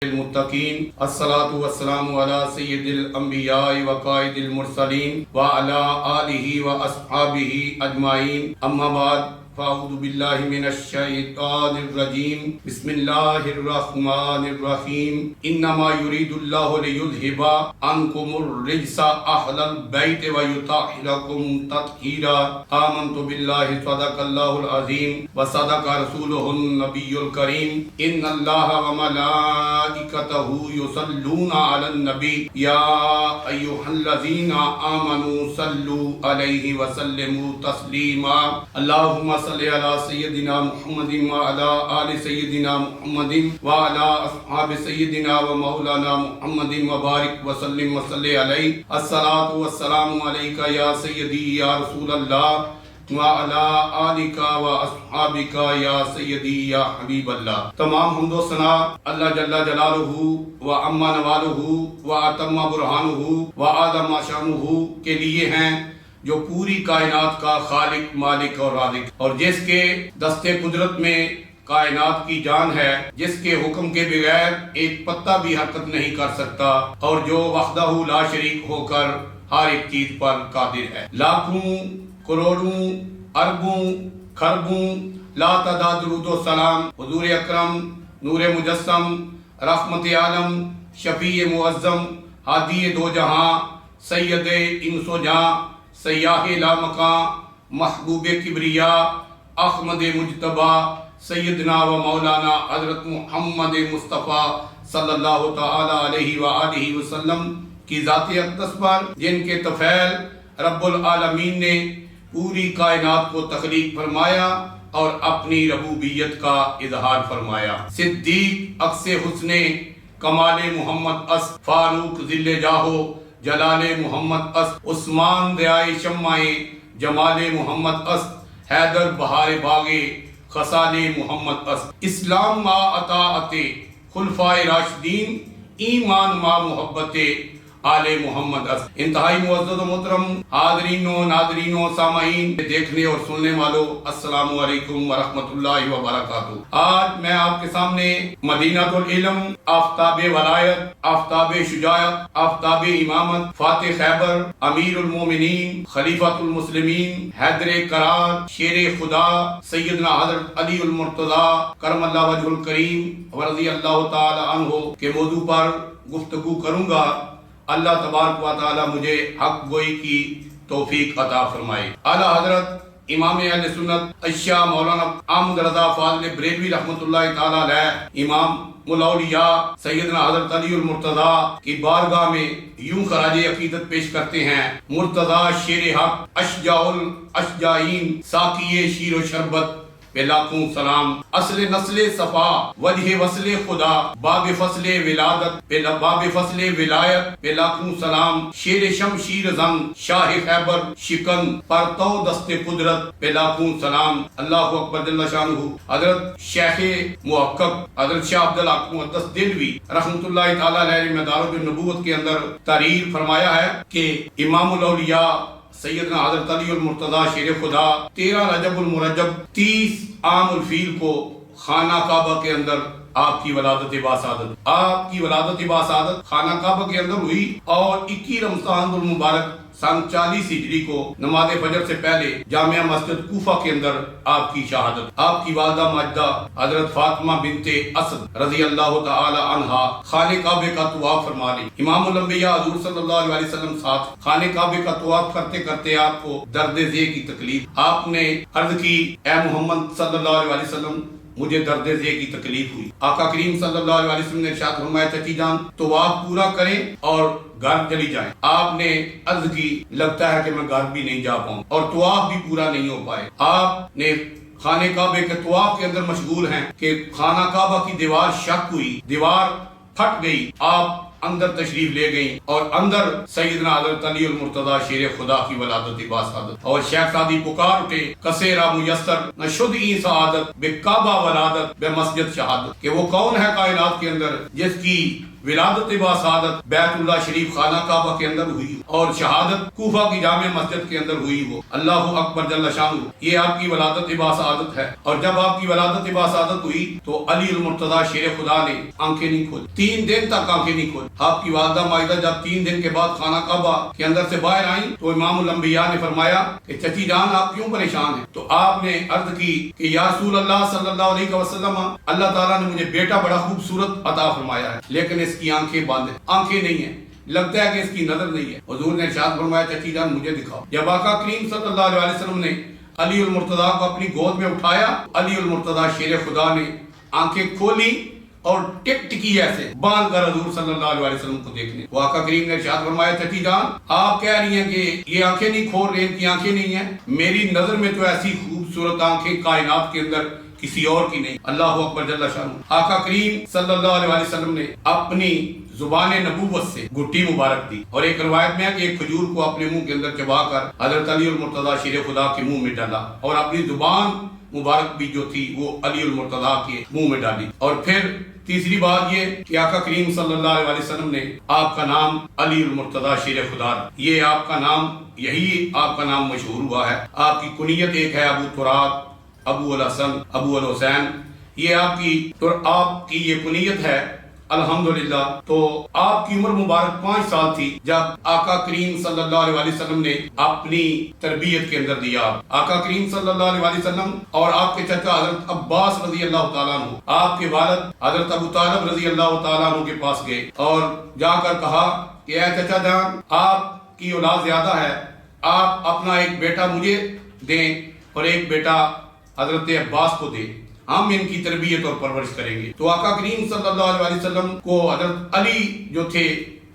المتقین الصلاۃ والسلام علی سید الانبیاء وقائد المرسلین وعلی آلہ واصحابہ اجمعین، اما بعد فاعوذ باللہ من الشیطان الرجیم، بسم اللہ الرحمن الرحیم، انما یرید اللہ لیذہب عنکم الرجس اہل البیت ویطہرکم تطہیرا، آمنت باللہ صدق اللہ العظیم وصدق رسولہ النبی الکریم، ان اللہ وملائکتہ یصلون علی النبی یا ایھا الذین آمنوا صلوا علیہ وسلموا تسلیما، اللہم صلی علی سیدنا محمد وعلی آل سیدنا محمد وعلی اصحاب سیدنا و مولانا محمد وبارک وسلم وصلی علیہ، الصلاۃ والسلام علیک یا سیدی یا رسول اللہ وعلی آلک و اصحابک یا سیدی یا حبیب اللہ۔ تمام حمد و ثنا اللہ جل جلالہ و عما نوالہ و اتم برہانہ و اعظم شانہ کے لیے ہیں، جو پوری کائنات کا خالق، مالک اور رازق، اور جس کے دست قدرت میں کائنات کی جان ہے، جس کے حکم کے بغیر ایک پتا بھی حرکت نہیں کر سکتا، اور جو وحدہ لا شریک ہو کر ہر ایک چیز پر قادر ہے۔ لاکھوں کروڑوں اربوں خربوں لا تعداد درود و سلام حضور اکرم نور مجسم رحمت عالم شفیع معظم ہادی دو جہاں سید انس و جاں سیاح لا مکان محبوب کبریا احمد مجتبی سیدنا و مولانا حضرت محمد مصطفیٰ صلی اللہ تعالی علیہ وآلہ وسلم کی ذات اقدس پر، جن کے طفیل رب العالمین نے پوری کائنات کو تخلیق فرمایا اور اپنی ربوبیت کا اظہار فرمایا۔ صدیق عکس حسن کمال محمد اس، فاروق ذل جاہو جلال محمد اس، عثمان دیائے شمع جمال محمد اس، حیدر بہار باغے خصال محمد اس، اسلام ما اطاعت خلفائے راشدین، ایمان ما محبت آل محمد اس۔ انتہائی معزز و محترم حاضرین و ناظرین و سامعین، دیکھنے اور سننے والوں، السلام علیکم ورحمۃ اللہ وبرکاتہ۔ آج میں آپ کے سامنے مدینہ العلم، آفتاب ولایت، آفتاب شجاعت، آفتاب امامت، فاتح خیبر، امیر المومنین، خلیفۃ المسلمین، حیدر قرار، شیر خدا سیدنا حضرت علی المرتضیٰ کرم اللہ وجہ الکریم رضی اللہ تعالی عنہ کے موضوع پر گفتگو کروں گا۔ اللہ تبارک و تعالی مجھے حق گوئی کی توفیق عطا فرمائے۔ اعلیٰ حضرت امام اہل سنت الشاہ مولانا احمد رضا فاضل بریلوی رحمۃ اللہ تعالی علیہ، امام الاولیاء سیدنا حضرت علی المرتضیٰ کی بارگاہ میں یوں خراج عقیدت پیش کرتے ہیں: مرتضیٰ شیر حق اشجاع الاشجاعین، ساقی شیر و شربت پہ لاکھوں سلام، اصل نسل صفا وجہ وصل خدا، باب فصل ولادت پہ باب فصل ولایت پہ لاکھوں سلام، شیر شمشیر زن شاہ خیبر شکن پرتو دست قدرت پہ لاکھوں سلام۔ اللہ اکبر جل شانہ۔ حضرت شیخ محقق حضرت شاہ عبدالحق محدث دہلوی رحمۃ اللہ تعالی علیہ نے مدارج النبوت کے اندر تحریر فرمایا ہے کہ امام الاولیاء سیدنا حضرت علی المرتضیٰ شیر خدا 13 رجب المرجب 30 عام الفیل کو خانہ کعبہ کے اندر آپ کی ولادت باسعادت خانہ کعبہ کے اندر ہوئی، اور 21 رمضان المبارک سن 40 ہجری کو نماز فجر سے پہلے جامعہ مسجد کوفہ کے اندر آپ کی شہادت۔ آپ کی والدہ ماجدہ حضرت فاطمہ بنت اسد رضی اللہ تعالی عنہا خانہ کعبے کا طواف فرما لی۔ امام الانبیاء حضور صلی اللہ علیہ وسلم ساتھ خانہ کعبے کا طواف کرتے کرتے آپ کو درد ذہ کی تکلیف، آپ نے عرض کی: اے محمد صلی اللہ علیہ وسلم، مجھے درد ذہ کی تکلیف ہوئی۔ آقا کریم صلی اللہ علیہ وسلم نے ارشاد فرمایا: چچی جان، طواف پورا کریں اور گھر چلی جائیں۔ آپ نے عرض کی: لگتا ہے کہ میں گھر بھی نہیں جا پاؤں، اور طواف بھی پورا نہیں ہو پائے۔ آپ نے خانہ کعبے کے طواف کے اندر مشغول ہیں کہ خانہ کعبہ کی دیوار شک ہوئی، دیوار پھٹ گئی، آپ اندر تشریف لے گئیں، اور اندر سیدنا حضرت علی المرتضیٰ شیر خدا کی ولادت باسعادت، اور شیخ سعدی پکار اٹھے: کسیرا میسر نہ شد این سعادت، بے کعبہ ولادت بے مسجد شہادت، کہ وہ کون ہے کائنات کے اندر جس کی ولادت با سعادت بیت اللہ شریف خانہ کعبہ کے اندر ہوئی اور شہادت کوفہ کی جامع مسجد کے اندر ہوئی ہو۔ اللہ اکبر جل شانہ، یہ آپ کی ولادت با سعادت ہے۔ اور جب آپ کی ولادت با سعادت ہوئی تو علی المرتضیٰ شیر خدا نے آنکھیں نہیں کھولی، 3 دن تک آنکھیں نہیں کھولی۔ آپ کی والدہ مائدہ جب 3 دن کے بعد خانہ کعبہ کے اندر سے باہر آئیں تو امام الانبیاء نے فرمایا کہ چچی جان آپ کیوں پریشان ہیں؟ تو آپ نے عرض کی کہ یا رسول اللہ صلی اللہ علیہ وسلم، اللہ تعالیٰ نے مجھے بیٹا بڑا خوبصورت عطا فرمایا ہے، لیکن اس کی آنکھیں بند ہیں، آنکھیں نہیں ہیں، لگتا ہے کہ اس کی نظر نہیں ہے۔ حضور نے ارشاد فرمایا چچی جان مجھے دکھاؤ۔ جب آقا کریم صلی اللہ علیہ وسلم نے علی المرتضیٰ کو اپنی گود میں اٹھایا، علی المرتضیٰ شیر خدا نے آنکھیں کھولی اور ٹک ٹکی ایسے باندھ کر حضور صلی اللہ علیہ وسلم کو دیکھنے۔ وہ آقا کریم نے ارشاد فرمایا چچی جان آپ کہہ رہی ہیں کہ یہ آنکھیں نہیں کھول رہی، ان کی آنکھیں نہیں ہیں، میری نظر میں تو ایسی خوبصورت آنکھیں کائنات کے اندر کسی اور کی نہیں۔ اللہ اکبر جل شانہ۔ آقا کریم صلی اللہ علیہ وسلم نے اپنی زبان نبوت سے گھٹی مبارک دی، اور ایک روایت میں ہے کہ ایک کھجور کو اپنے منہ کے اندر چبا کر حضرت علی المرتضیٰ شیر خدا کے منہ میں ڈالا، اور اپنی زبان مبارک بھی جو تھی وہ علی المرتضیٰ کے منہ میں ڈالی۔ اور پھر تیسری بات یہ کہ آقا کریم صلی اللہ علیہ وسلم نے آپ کا نام علی المرتضیٰ شیر خدا، یہ آپ کا نام، یہی آپ کا نام مشہور ہوا ہے۔ آپ کی کنیت ایک ہے ابو تراب، ابو الحسن، ابو الحسین، یہ آپ کی یہ کنیت ہے الحمدللہ۔ تو آپ کی عمر مبارک 5 سال تھی جب آقا کریم صلی اللہ علیہ وسلم نے اپنی تربیت کے اندر دیا۔ آقا کریم صلی اللہ علیہ وسلم اور آپ کے چچا حضرت عباس رضی اللہ تعالیٰ عنہ آپ کے والد حضرت ابو طالب رضی اللہ تعالیٰ عنہ کے پاس گئے اور جا کر کہا کہ اے چچا جان آپ کی اولاد زیادہ ہے، آپ اپنا ایک بیٹا مجھے دیں اور ایک بیٹا حضرت عباس کو دیں، ہم ان کی تربیت اور پرورش کریں گے۔ تو آقا کریم صلی اللہ علیہ وسلم کو حضرت علی جو تھے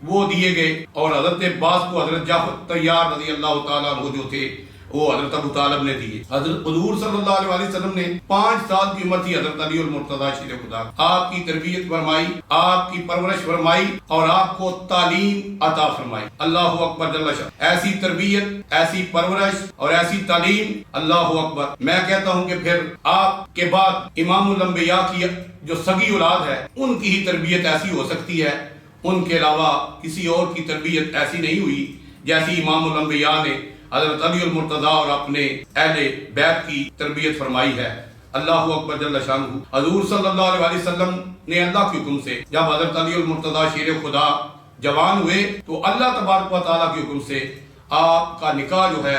وہ دیے گئے، اور حضرت عباس کو حضرت جعفر طیار رضی اللہ تعالیٰ عنہ جو تھے وہ حضرت ابو طالب نے دیے۔ حضرت حضور صلی اللہ علیہ وسلم نے 5 سال کی عمر تھی حضرت علی المرتضیٰ شیر خدا، آپ کی تربیت فرمائی، آپ کی پرورش فرمائی اور آپ کو تعلیم عطا فرمائی۔ اللہ اکبر جل شانہ۔ ایسی تربیت، ایسی پرورش اور ایسی تعلیم، اللہ اکبر۔ میں کہتا ہوں کہ پھر آپ کے بعد امام الانبیاء کی جو سگی اولاد ہے ان کی ہی تربیت ایسی ہو سکتی ہے، ان کے علاوہ کسی اور کی تربیت ایسی نہیں ہوئی جیسی امام الانبیاء نے حضرت علی المرتضیٰ اور اپنے اہل بیت کی تربیت فرمائی ہے۔ اللہ اکبر جل شانہ۔ حضور صلی اللہ علیہ وسلم نے اللہ کے حکم سے جب حضرت علی المرتضیٰ شیر خدا جوان ہوئے تو اللہ تبارک و تعالیٰ کے حکم سے آپ کا نکاح جو ہے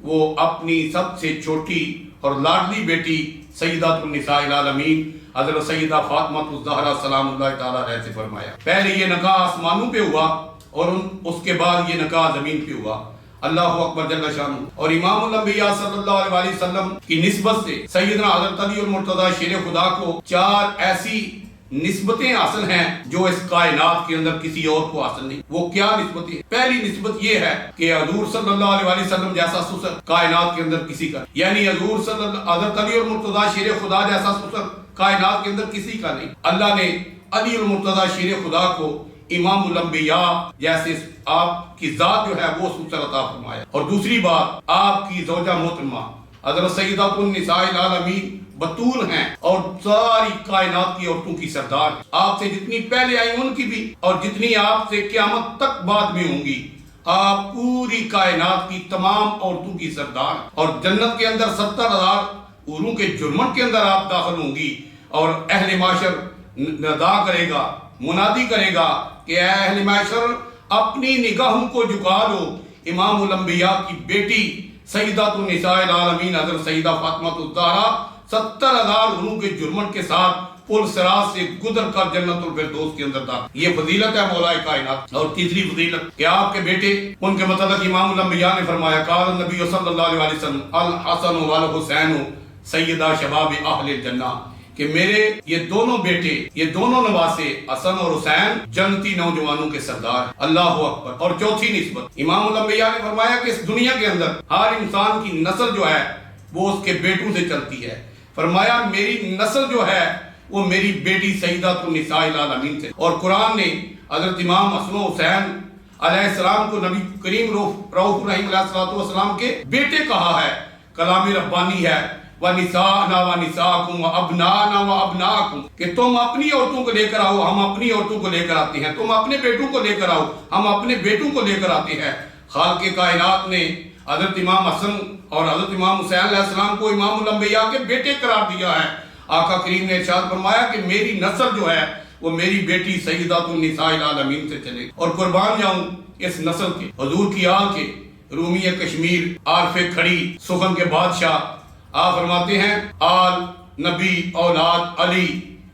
وہ اپنی سب سے چھوٹی اور لاڈلی بیٹی سیدۃ النساء العالمین حضرت سیدہ فاطمہ الزہرا سلام اللہ تعالیٰ علیہ سے فرمایا۔ پہلے یہ نکاح آسمانوں پہ ہوا اور اس کے بعد یہ نکاح زمین پہ ہوا۔ اللہ اکبر جل شانہ۔ اور امام الانبیاء صلی اللہ علیہ وسلم کی نسبت سے سیدنا حضرت علی المرتضیٰ شیر خدا کو 4 ایسی نسبتیں حاصل ہیں جو اس کائنات کے اندر کسی اور کو حاصل نہیں۔ وہ کیا نسبتیں؟ پہلی نسبت یہ ہے کہ حضور صلی اللہ علیہ وسلم جیسا سسر کائنات کے اندر کسی کا، یعنی حضرت علی المرتضیٰ شیر خدا جیسا سسر کائنات کے اندر کسی کا نہیں۔ اللہ نے علی المرتضیٰ شیر خدا کو امام الانبیاء جیسے آپ کی ذات جو ہے وہ سسر عطا فرمایا۔ اور دوسری بات، آپ کی زوجہ محترمہ حضرت سیدۃ النساء العالمین بطول ہیں اور ساری کائنات کی عورتوں کی سردار، آپ سے جتنی پہلے آئی ان کی بھی اور جتنی آپ سے قیامت تک بعد میں ہوں گی، آپ پوری کائنات کی تمام عورتوں کی سردار، اور جنت کے اندر 70,000 حوروں کے جرمن کے اندر آپ داخل ہوں گی، اور اہل معاشر ندا کرے گا، منادی کرے گا کہ اے اہل معاشر اپنی نگاہوں کو جھکا لو، امام الانبیاء کی بیٹی سیدۃ النساء العالمین حضرت سیدہ فاطمہ الزہرا 70,000 حوروں کے جرمن کے ساتھ پل صراط سے گزر کر جنت الفردوس کے اندر داخل۔ یہ فضیلت ہے مولا کائنات۔ اور تیسری فضیلت کہ آپ کے بیٹے، ان کے متعلق امام الانبیاء نے فرمایا قال النبی صلی اللہ علیہ وسلم الحسن والحسین سیدہ شباب اہل الجنہ، کہ میرے یہ دونوں بیٹے، یہ دونوں نواسے حسن اور حسین جنتی نوجوانوں کے سردار۔ اللہ اکبر۔ اور چوتھی نسبت، امام الانبیاء نے فرمایا کہ اس دنیا کے اندر ہر انسان کی نسل جو ہے وہ اس کے بیٹوں سے چلتی ہے۔ فرمایا میری نسل جو ہے وہ میری بیٹی سیدۃ النساء العالمین سے۔ اور قرآن نے حضرت امام حسن و حسین علیہ السلام کو نبی کریم رؤوف رحیم علیہ السلام کے بیٹے کہا ہے، کلام ربانی ہے وَنِسَاءَنَا وَنِسَاءَكُمْ وَأَبْنَاءَنَا وَأَبْنَاءَكُمْ، کہ تم اپنی عورتوں کو لے کر آؤ، ہم اپنی عورتوں کو لے کر آتے ہیں، تم اپنے بیٹوں کو لے کر آؤ، ہم اپنے بیٹوں کو لے کر آتے ہیں۔ خالق کائنات نے حضرت امام حسن اور حضرت امام حسین علیہ السلام کو امام الانبیاء کے بیٹے قرار دیا ہے۔ آقا کریم نے ارشاد فرمایا کہ میری نسل جو ہے وہ میری بیٹی سیدۃ النساء العالمین سے چلے، اور قربان جاؤں اس نسل کے، حضور کی آل کے، رومی کشمیر، عارف کھڑی، سخن کے بادشاہ۔ آپ فرماتے ہیں آل نبی اولاد علی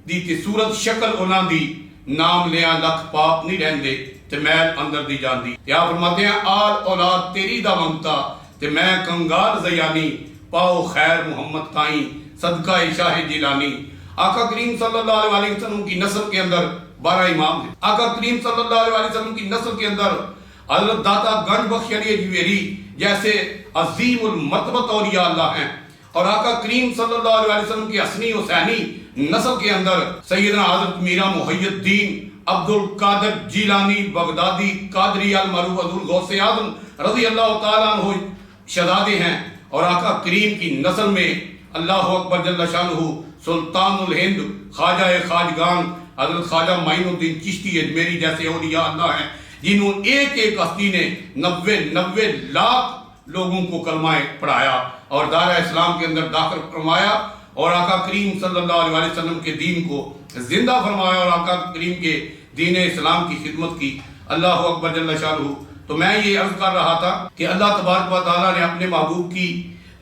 دی تی صورت شکل انہاں دی، نام لیاں لکھ پاپ نہیں رہندے تے میل اندر دی جاندی۔ یا فرماتے ہیں آل اولاد تیری دا ممتا تے میں کنگال زیانی، پاؤ خیر محمد تائیں صدقہ شاہ جیلانی۔ آقا کریم صلی اللہ علیہ وسلم کی نسل کے اندر 12 امام ہیں۔ آقا کریم صلی اللہ علیہ وسلم کی نسل کے اندر حضرت داتا گنج بخش علی اجمیری جیسے عظیم المرتبت اولیاء اللہ ہیں، اور آقا کریم صلی اللہ علیہ وسلم کی حسنی حسینی نسل کے اندر سیدنا حضرت میرا محی الدین عبد القادر جیلانی بغدادی قادری المعروف حضور غوث اعظم رضی اللہ تعالیٰ عنہ شہزادے ہیں۔ اور آقا کریم کی نسل میں اللہ اکبر جل شانہ سلطان الہند خواجہ خواجگان حضرت خواجہ معین الدین چشتی اجمیری جیسے اولیاء اللہ ہیں، جنہوں ایک ایک ہستی نے 90 لاکھ لوگوں کو کلمہ پڑھایا اور دارہ اسلام کے اندر داخل فرمایا، اور آقا کریم صلی اللہ علیہ وسلم کے دین کو زندہ فرمایا اور آقا کریم کے دین اسلام کی خدمت کی۔ اللہ اکبر جل شانہ۔ تو میں یہ عرض کر رہا تھا کہ اللہ تبارک و تعالیٰ نے اپنے محبوب کی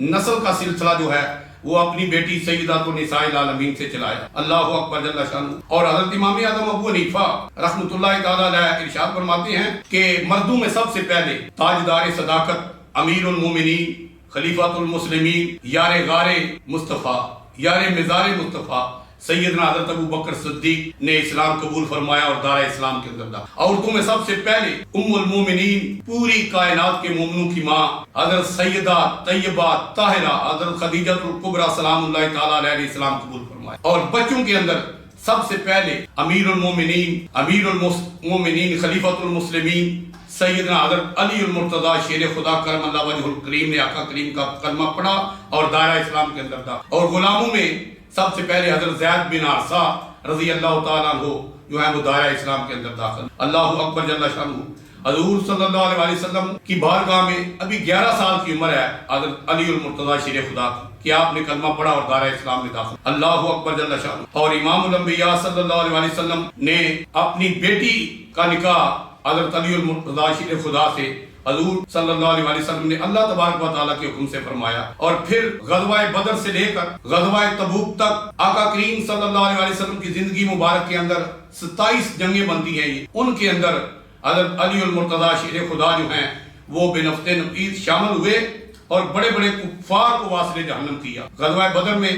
نسل کا سلسلہ جو ہے وہ اپنی بیٹی سیدۃ النساء العالمین سے چلایا۔ اللہ اکبر جل شانہ۔ اور حضرت امام اعظم ابو حنیفہ رحمۃ اللہ تعالیٰ علیہ ارشاد فرماتے ہیں کہ مردوں میں سب سے پہلے تاجدار صداقت، امیر المومنین، خلیفۃ المسلمین، یار غار مصطفیٰ، یار مزار مصطفیٰ سیدنا حضرت ابو بکر صدیق نے اسلام قبول فرمایا اور دارہ اسلام کے اندر داخل۔ عورتوں میں سب سے پہلے ام المومنین، پوری کائنات کے مومنوں کی ماں، حضرت سیدہ طیبہ طاہرہ حضرت خدیجہ الکبریٰ سلام اللہ تعالیٰ علیہ نے اسلام قبول فرمایا۔ اور بچوں کے اندر سب سے پہلے امیر المومنین خلیفۃ المسلمین سیدنا حضرت علی المرتضیٰ شیر خدا کرم اللہ وجہ الکریم نے آقا کریم کا کلمہ پڑھا اور دائرہ اسلام کے اندر داخل۔ اور غلاموں میں سب سے پہلے حضرت زید بن حارثہ رضی اللہ تعالیٰ عنہ جو ہے وہ دائرہ اسلام کے اندر داخل۔ اللہ اکبر جل شانہ۔ حضور صلی اللہ علیہ وسلم کی بارگاہ میں ابھی 11 سال کی عمر ہے حضرت علی المرتضیٰ شیر خدا کی کہ آپ نے کلمہ پڑھا اور دائرہ اسلام میں داخل۔ اللہ اکبر جل شانہ۔ اور امام الانبیاء صلی اللہ علیہ وسلم نے اپنی بیٹی کا نکاح حضرت علی المرتضیٰ شیر خدا سے حضور صلی اللہ علیہ وسلم نے اللہ تبارک و تعالیٰ کے حکم سے فرمایا۔ اور پھر غزوہ بدر سے لے کر غزوہ تبوک تک آقا کریم صلی اللہ علیہ وسلم کی زندگی مبارک کے اندر 27 جنگیں بنتی ہیں۔ یہ ان کے اندر حضرت علی المرتضیٰ شیر خدا جو ہیں وہ بے نفط نفیس شامل ہوئے اور بڑے بڑے کفار کو واصل جہنم کیا۔ غزوہ بدر میں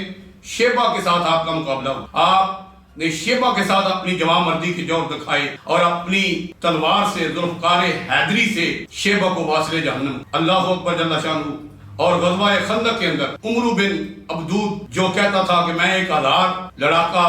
شیبہ کے ساتھ آپ کا مقابلہ ہوا۔ آپ نے شیبہ کے ساتھ اپنی جواں مردی کے جوہر دکھائے اور اپنی تلوار سے ذوالفقار حیدری سے شیبہ کو واصل جہنم۔ اللہ اکبر جل شانہ۔ اور غزوہ خندق کے اندر عمرو بن عبدود جو کہتا تھا کہ میں 1000 لڑاکا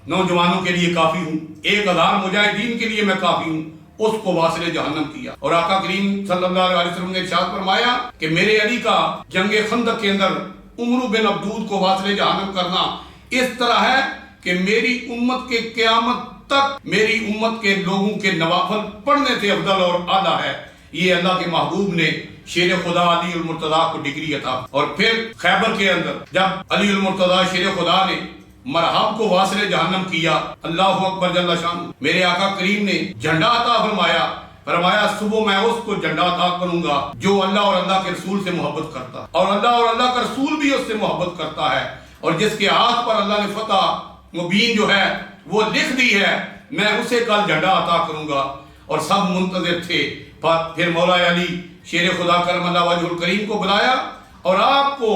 نوجوانوں کے لیے کافی ہوں، 1000 مجاہدین کے لیے میں کافی ہوں، اس کو واصل جہنم کیا۔ اور آقا کریم صلی اللہ علیہ وسلم نے ارشاد فرمایا کہ میرے علی کا جنگ خندق کے اندر عمرو بن عبدود کو واصل جہنم کرنا اس طرح ہے کہ میری امت کے قیامت تک میری امت کے لوگوں کے نوافل پڑھنے سے افضل اور اعلیٰ ہے۔ یہ اللہ کے محبوب نے شیر خدا علی المرتضیٰ کو ڈگری عطا۔ اور پھر خیبر کے اندر جب علی المرتضیٰ شیر خدا نے مرحب کو واصل جہنم کیا، اللہ اکبر جل شانہ، میرے آقا کریم نے جھنڈا عطا فرمایا صبح میں اس کو جھنڈا عطا کروں گا جو اللہ اور اللہ کے رسول سے محبت کرتا، اور اللہ اور اللہ کا رسول بھی اس سے محبت کرتا ہے، اور جس کے ہاتھ پر اللہ نے فتح مبین جو ہے وہ لکھ دی ہے، میں اسے کل جھنڈا عطا کروں گا۔ اور سب منتظر تھے۔ پھر مولا علی شیر خدا کرم اللہ وجہ الکریم کو بلایا اور آپ کو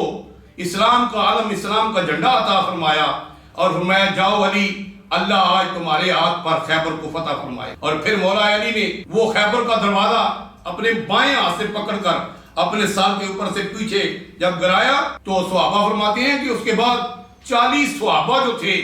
اسلام کا علم، اسلام کا جھنڈا عطا فرمایا اور فرمایا جاؤ علی، اللہ آج تمہارے ہاتھ پر خیبر کو فتح فرمائے۔ اور پھر مولا علی نے وہ خیبر کا دروازہ اپنے بائیں ہاتھ سے پکڑ کر اپنے سال کے اوپر سے پیچھے جب گرایا تو صحابہ فرماتے ہیں کہ اس کے بعد 40 صحابہ جو تھے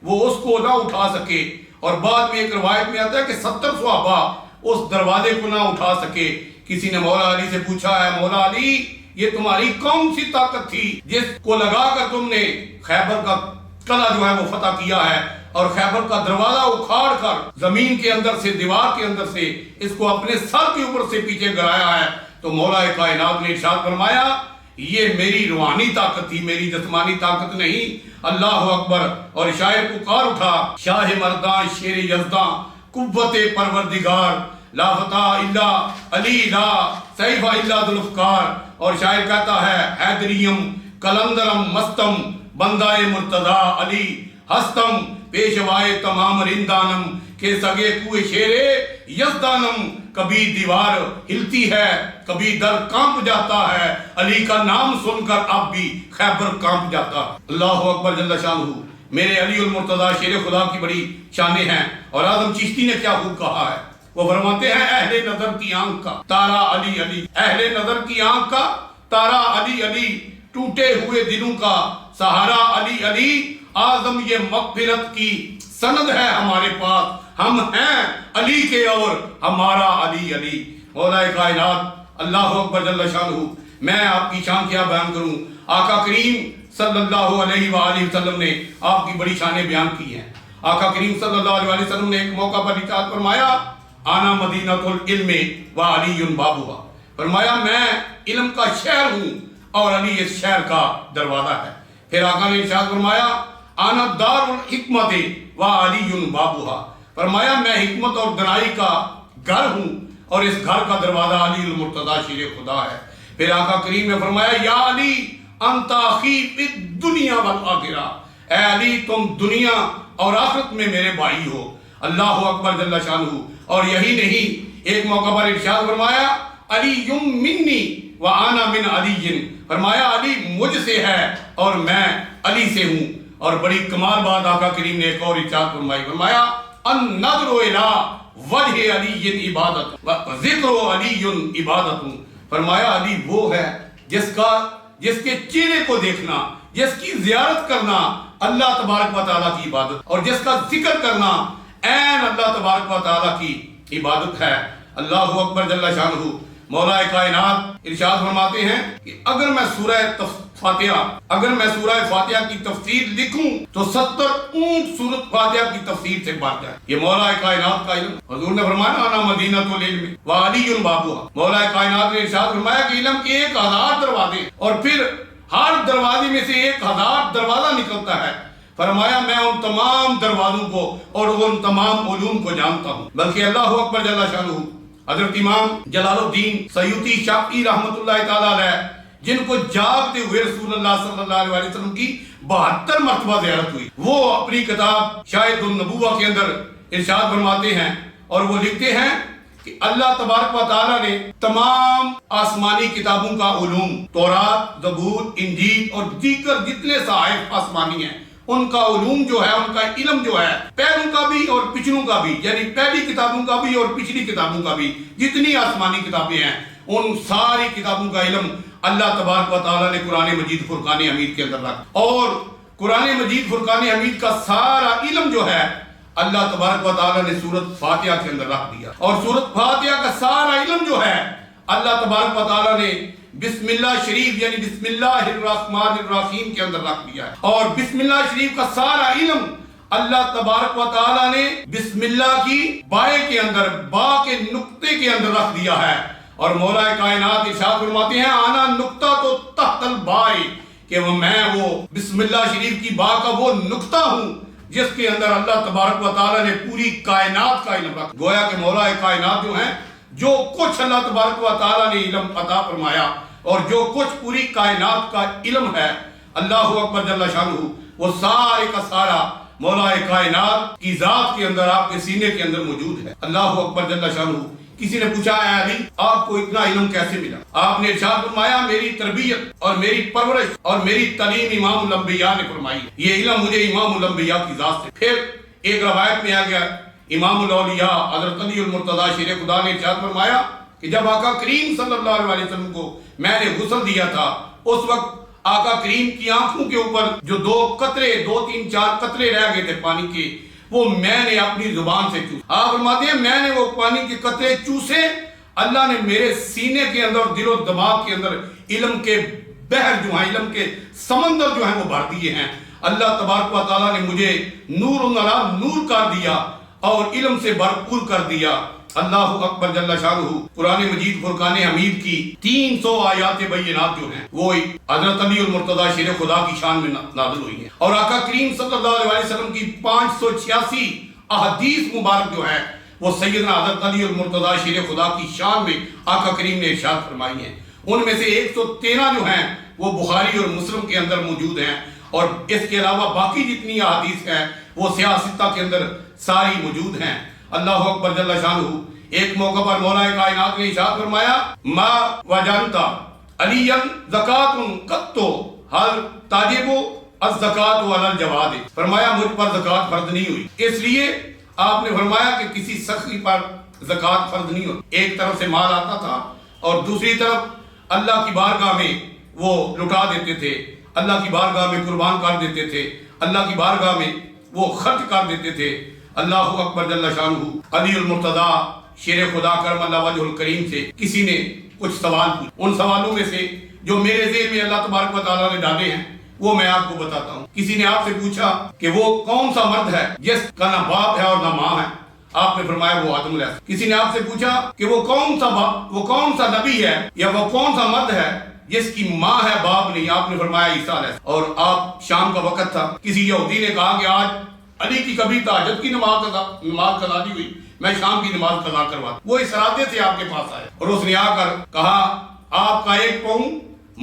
وہ اس کو نہ اٹھا سکے، اور بعد میں ایک روایت میں آتا ہے کہ 70 صحابہ اس دروازے کو نہ اٹھا سکے۔ کسی نے مولا علی سے پوچھا ہے مولا علی یہ تمہاری کون سی طاقت تھی جس کو لگا کر تم نے خیبر کا قلعہ جو ہے وہ فتح کیا ہے اور خیبر کا دروازہ اکھاڑ کر زمین کے اندر سے دیوار کے اندر سے اس کو اپنے سر کے اوپر سے پیچھے گرایا ہے؟ تو مولا کائنات نے ارشاد فرمایا یہ میری روحانی طاقت تھی، میری جسمانی طاقت نہیں۔ اللہ اکبر۔ اور شاعر پکار اٹھا، شاہ مردان شیر یزداں قوت پروردگار، لا فتح الا علی لا سیف الا ذوالفقار۔ اور شاعر کہتا ہے حیدریم کلندرم مستم بندہ مرتضی علی ہستم پیشوائے تمام رندانم کے سگے کوئے شیر یزدانم۔ کبھی دیوار ہلتی ہے کبھی در کانپ جاتا ہے، علی کا نام سن کر اب بھی خیبر کانپ جاتا۔ اللہ اکبر جل شانہ۔ میرے علی المرتضی شیر خدا کی بڑی شانیں ہیں۔ اور اعظم چشتی نے کیا خوب کہا ہے، وہ فرماتے ہیں اہل نظر کی آنکھ کا تارا علی علی، اہل نظر کی آنکھ کا تارا علی علی، ٹوٹے ہوئے دلوں کا سہارا علی علی، اعظم یہ مغفرت کی سند ہے ہمارے پاس، ہم ہیں علی کے اور ہمارا علی علی۔ مولا کائنات اللہ اکبر جل شانہ، میں آپ کی شان کیا بیان کروں؟ آقا کریم صلی اللہ علیہ وآلہ وسلم نے آپ کی بڑی شانیں بیان کی ہیں۔ آقا کریم صلی اللہ علیہ وآلہ وسلم نے ایک موقع پر ارشاد فرمایا آنا مدینۃ العلم وعلی بابها، فرمایا میں علم کا شہر ہوں اور علی اس شہر کا دروازہ ہے۔ پھر آقا نے ارشاد فرمایا آنا دار الحکمت وعلی بابها، فرمایا میں حکمت اور دانائی کا گھر ہوں اور اس گھر کا دروازہ علی المرتضی شیر خدا ہے۔ پھر آقا کریم نے فرمایا یا علی انت اخی فی الدنیا والآخرہ، اے علی تم دنیا اور آخرت میں میرے بھائی ہو۔ اللہ اکبر جل شانہ۔ اور یہی نہیں، ایک موقع پر ارشاد فرمایا علی منی وانا من علی، فرمایا علی مجھ سے ہے اور میں علی سے ہوں۔ اور بڑی کمال بات آقا کریم نے ایک اور ارشاد فرمائی، فرمایا النظر الی وجہ علی عبادت ذکر علی عبادت، فرمایا علی وہ ہے جس کے چہرے کو دیکھنا، جس کی زیارت کرنا اللہ تبارک و تعالیٰ کی عبادت، اور جس کا ذکر کرنا عین اللہ تبارک و تعالیٰ کی عبادت ہے۔ اللہ اکبر جل شانہ۔ مولا کائنات ارشاد فرماتے ہیں کہ اگر میں سورہ فاتحہ کی تفسیر لکھوں تو 70 اونٹ سورۃ فاتحہ کی تفسیر سے بڑھ جائے۔ یہ مولا کائنات کا علم۔ حضور نے فرمایا انا مدینۃ العلم وعلی بابها، مولا کائنات نے ارشاد فرمایا کہ علم کے 1000 دروازے اور پھر ہر دروازے میں سے 1000 دروازہ نکلتا ہے۔ فرمایا میں ان تمام دروازوں کو اور ان تمام علوم کو جانتا ہوں۔ بلکہ اللہ اکبر جل شانہ، حضرت امام جلال الدین سیوطی شافعی رحمۃ اللہ تعالی علیہ، جن کو جاگتے ہوئے رسول اللہ صلی اللہ علیہ وسلم کی 72 مرتبہ زیارت ہوئی، وہ اپنی کتاب شاہد النبوہ کے اندر ارشاد فرماتے ہیں اور وہ لکھتے ہیں کہ اللہ تبارک و تعالیٰ نے تمام آسمانی کتابوں کا علوم، تورات، زبور، انجیل اور دیگر جتنے صحائف آسمانی ہیں، ان کا علوم جو ہے، ان کا علم جو ہے، پہلوں کا بھی اور پچھلوں کا بھی، یعنی پہلی کتابوں کا بھی اور پچھلی کتابوں کا بھی، جتنی آسمانی کتابیں ہیں ان ساری کتابوں کا علم اللہ تبارک و تعالیٰ نے قرآن مجید فرقان حمید کے اندر رکھا۔ اور قرآن مجید فرقان حمید کا سارا علم جو ہے اللہ تبارک و تعالیٰ نے سورۃ فاتحہ کے اندر رکھ دیا، اور سورۃ فاتحہ کا سارا علم جو ہے اللہ تبارک و تعالیٰ نے بسم اللہ شریف یعنی بسم اللہ الرحمن الرحیم کے اندر رکھ دیا ہے۔ اور بسم اللہ شریف کا سارا علم اللہ تبارک و تعالیٰ نے بسم اللہ کی بائے کے اندر، با کے نقطے کے اندر رکھ دیا ہے۔ اور مولا کائنات ارشاد فرماتے ہیں آنا نقطہ تو تحت البائے، کہ میں وہ بسم اللہ شریف کی با کا وہ نقطہ ہوں جس کے اندر اللہ تبارک و تعالیٰ نے پوری کائنات کا علم رکھا۔ گویا کہ مولا کائنات جو ہیں، جو کچھ اللہ تبارک و تعالیٰ نے علم عطا فرمایا اور جو کچھ پوری کائنات کا علم ہے، اللہ اکبر جل شانہ، وہ سارے کا سارا مولا کائنات کی ذات کے اندر، آپ کے سینے کے اندر موجود ہے۔ اللہ اکبر جل شانہ۔ کسی نے پوچھا اے علی آپ کو اتنا علم کیسے ملا؟ آپ نے ارشاد فرمایا میری تربیت اور میری پرورش اور میری تعلیم امام الانبیاء نے فرمائی، یہ علم مجھے امام الانبیاء کی ذات سے۔ پھر ایک روایت میں آ گیا امام الاولیاء حضرت علی المرتضی شیر خدا نے ارشاد فرمایا کہ جب آقا کریم صلی اللہ علیہ وسلم کو میں نے غسل دیا تھا، اس وقت آقا کریم کی آنکھوں کے اوپر جو 2 3 4 قطرے رہ گئے تھے پانی کے، وہ میں نے اپنی زبان سے چوسے۔ آپ فرماتے ہیں میں نے وہ پانی کے قطرے چوسے، اللہ نے میرے سینے کے اندر اور دل و دماغ کے اندر علم کے بحر جو ہیں، علم کے سمندر جو ہیں وہ بھر دیے ہیں۔ اللہ تبارک و تعالیٰ نے مجھے نور علی نور کر دیا اور علم سے بھرپور کر دیا۔ اللہ اکبر جل شانہ۔ قرآن مجید فرقان حمید کی 300 آیات بینات جو ہیں وہ حضرت علی المرتضیٰ شیر خدا کی شان میں نازل ہوئی ہیں، اور آقا کریم صلی اللہ علیہ وسلم کی 586 احادیث مبارک جو ہیں وہ سیدنا حضرت علی المرتضیٰ شیر خدا کی شان میں آقا کریم نے ارشاد فرمائی ہیں۔ ان میں سے 113 جو ہیں وہ بخاری اور مسلم کے اندر موجود ہیں، اور اس کے علاوہ باقی جتنی احادیث ہیں وہ سیاہ ستہ کے اندر ساری موجود ہیں۔ اللہ اکبر جل شانہ۔ ایک موقع پر مولا کائنات نے ارشاد فرمایا ما وجنتا علی زکات قط حل تاجب الزکات علی الجواد، فرمایا مجھ پر زکات فرض نہیں ہوئی، اس لیے آپ نے فرمایا کہ کسی سخی پر زکات فرض نہیں ہوتی۔ ایک طرف سے مال آتا تھا اور دوسری طرف اللہ کی بارگاہ میں وہ لٹا دیتے تھے، اللہ کی بارگاہ میں قربان کر دیتے تھے، اللہ کی بارگاہ میں وہ خرچ کر دیتے تھے۔ اللہ اکبر جل شانہ۔ علی المرتضیٰ شیر خدا کرم اللہ وجہ الکریم سے کسی نے کچھ سوال پوچھے، ان سوالوں میں سے جو میرے ذہن میں اللہ تبارک و تعالیٰ نے ڈالے ہیں وہ میں آپ کو بتاتا ہوں۔ کسی نے آپ سے پوچھا کہ وہ کون سا مرد ہے جس کا نہ باپ ہے اور نہ ماں ہے؟ آپ نے فرمایا وہ آدم علیہ السلام۔ کسی نے آپ سے پوچھا کہ وہ کون سا نبی ہے یا وہ کون سا مرد ہے جس کی ماں ہے باپ نہیں؟ آپ نے فرمایا عیسیٰ علیہ السلام۔ اور آپ شام کا وقت تھا، کسی یہودی نے کہا کہ آج علی کی کبھی تہجد کی نماز قضا نہیں ہوئی، میں شام کی نماز قضا کروا۔ وہ اس ارادے سے آپ کے پاس آئے اور اس نے آ کر کہا آپ کا ایک پاؤں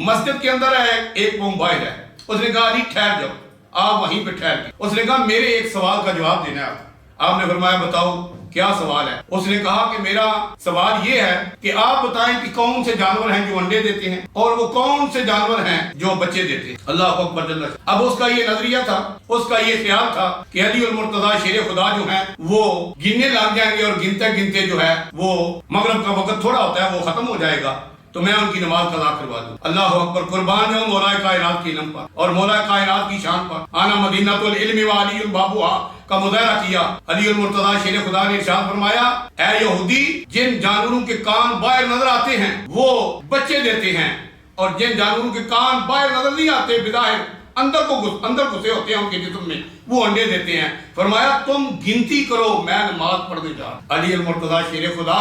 مسجد کے اندر ہے، ایک پاؤں باہر ہے۔ اس نے کہا علی ٹھہر جاؤ، آپ وہیں پہ ٹھہر گئے۔ اس نے کہا میرے ایک سوال کا جواب دینا ہے۔ آپ نے فرمایا بتاؤ کیا سوال ہے؟ اس نے کہا کہ میرا سوال یہ ہے کہ آپ بتائیں کہ کون سے جانور ہیں جو انڈے دیتے ہیں اور وہ کون سے جانور ہیں جو بچے دیتے ہیں۔ اللہ اکبر جل۔ اب اس کا یہ نظریہ تھا، اس کا یہ خیال تھا کہ علی المرتضیٰ شیر خدا جو ہیں وہ گننے لگ جائیں گے اور گنتے گنتے جو ہے وہ مغرب کا وقت تھوڑا ہوتا ہے وہ ختم ہو جائے گا تو میں ان کی نماز قضا کروا دوں۔ اللہ اکبر۔ قربان جاؤں مولا کائنات کے علم پر اور مولا کائنات کی شان پر۔ آنا مدینہ العلم و علی البابوہا کا مظاہرہ کیا۔ علی المرتضیٰ شیر خدا نے ارشاد فرمایا اے یہودی، جن جانوروں کے کان باہر نظر آتے ہیں وہ بچے دیتے ہیں، اور جن جانوروں کے کان باہر نظر نہیں آتے بظاہر اندر گھسے ہوتے ہیں ان کے جسم میں وہ انڈے دیتے ہیں۔ فرمایا تم گنتی کرو، میں نماز پڑھنے جا رہا ہوں۔ علی المرتضیٰ شیر خدا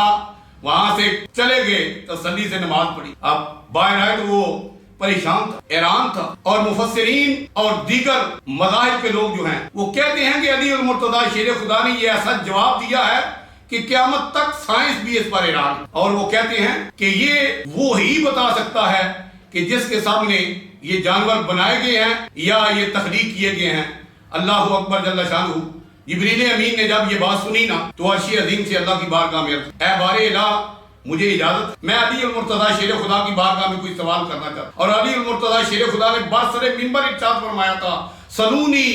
وہاں سے چلے گئے، تسلی سے نماز پڑھی۔ اب باہر آئے تو وہ پریشان تھا، حیران تھا، اور مفسرین اور دیگر مذاہب کے لوگ جو ہیں وہ کہتے ہیں کہ علی المرتضیٰ شیر خدا نے یہ ایسا جواب دیا ہے کہ قیامت تک سائنس بھی اس پر حیران، اور وہ کہتے ہیں کہ یہ وہی بتا سکتا ہے کہ جس کے سامنے یہ جانور بنائے گئے ہیں یا یہ تخلیق کیے گئے ہیں۔ اللہ اکبر جل شانہ۔ جبریل امین نے جب یہ بات سنی نا تو عرش عظیم سے اللہ کی بارگاہ میں اے بار الہ مجھے اجازت، میں علی المرتضیٰ شیر خدا کی بارگاہ میں کوئی سوال کرنا چاہتا۔ اور علی المرتضیٰ شیر خدا نے برسر منبر ارشاد فرمایا تھا سلونی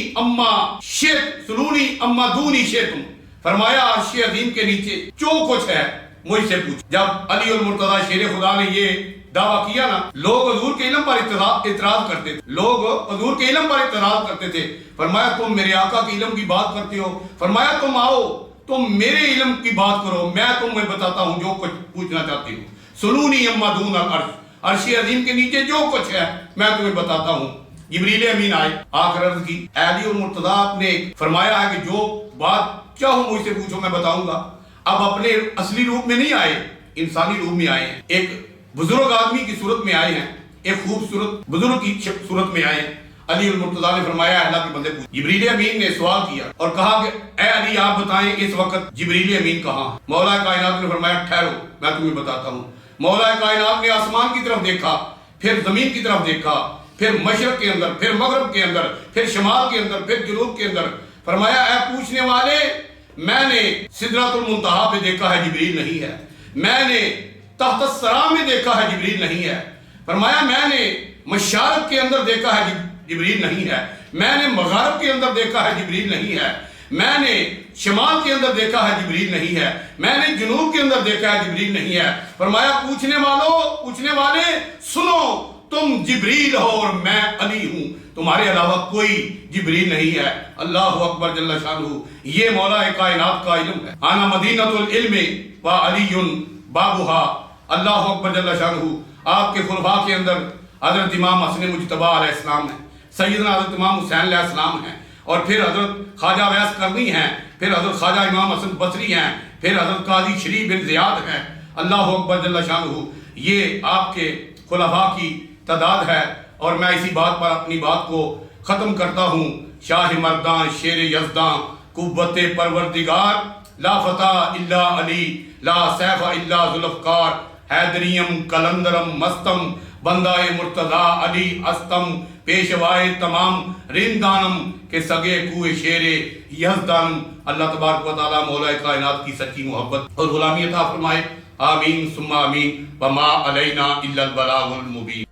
اما دونی شیتم، فرمایا عرش عظیم کے نیچے جو کچھ ہے مجھ سے پوچھ۔ جب علی المرتضیٰ شیر خدا نے یہ دعویٰ کیا نا لوگ حضور کے علم پر اعتراض کرتے تھے، لوگ حضور کے علم پر اعتراض کرتے تھے۔ فرمایا تم میرے آقا کے علم کی بات کرتے ہو، فرمایا تم آؤ تم میرے علم کی بات کرو، میں تمہیں بتاتا ہوں جو کچھ پوچھنا چاہتی ہوں۔ سلونی اما دون العرش، عرش عظیم کے نیچے جو کچھ ہے میں تمہیں بتاتا ہوں۔ جبریل امین آئے، آ کر عرض کی اے علی المرتضیٰ نے فرمایا ہے کہ جو بات چاہو مجھ سے پوچھو میں بتاؤں گا۔ اب اپنے اصلی روپ میں نہیں آئے، انسانی روپ میں آئے ہیں، ایک بزرگ آدمی کی صورت میں آئے ہیں، ایک خوبصورت بزرگ کی صورت میں آئے ہیں۔ علی المرتضیٰ نے فرمایا اللہ کے بندے پوچھ۔ جبریل امین نے سوال کیا اور کہا کہ اے علی آپ بتائیں اس وقت جبریل امین کہاں؟ مولا کائنات نے فرمایا ٹھہرو میں تمہیں بتاتا ہوں۔ مولا کائنات نے آسمان کی طرف دیکھا، پھر زمین کی طرف دیکھا، پھر مشرق کے اندر، پھر مغرب کے اندر، پھر شمال کے اندر، پھر جنوب کے اندر۔ فرمایا اے پوچھنے والے، میں نے سدرۃ المنتہا پہ دیکھا ہے جبریل نہیں ہے، میں نے تحت الثری میں دیکھا ہے جبریل نہیں ہے۔ فرمایا میں نے مشارق کے اندر دیکھا ہے جبریل نہیں ہے، میں نے مغرب کے اندر دیکھا ہے جبریل نہیں ہے، میں نے شمال کے اندر دیکھا ہے جبریل نہیں ہے، میں نے جنوب کے اندر دیکھا ہے جبریل نہیں ہے۔ فرمایا پوچھنے والے سنو، تم جبریل ہو اور میں علی ہوں، تمہارے علاوہ کوئی جبریل نہیں ہے۔ اللہ اکبر جل شانہ۔ یہ مولا کائنات کا علم ہے۔ آنا مدینۃ العلم و علی بابھا اللہ اکبر جل شانہ۔ آپ کے خلفاء کے اندر حضرت امام حسن مجتبیٰ علیہ السلام ہیں، سیدنا حضرت امام حسین علیہ السلام ہیں، اور پھر حضرت خواجہ ویس کرنی ہیں، پھر حضرت خواجہ امام حسن بصری ہیں، پھر حضرت قاضی شریف بن زیاد ہیں۔ اللہ اکبر جل شانہ، یہ آپ کے خلفاء کی تعداد ہے۔ اور میں اسی بات پر اپنی بات کو ختم کرتا ہوں۔ شاہ مردان شیر یزداں قوت پروردگار، لا فتح الا علی، لا سیف الا ذوالفقار، حیدریم کلندرم مستم، بندہ مرتضیٰ علی استم، پیشوائے تمام رندانم کے سگے کوئے شیر یزدانم۔ اللہ تبارک و تعالیٰ مولا کائنات کی سچی محبت اور غلامی عطا فرمائے، آمین ثم آمین، وما علینا الا البلاغ المبین۔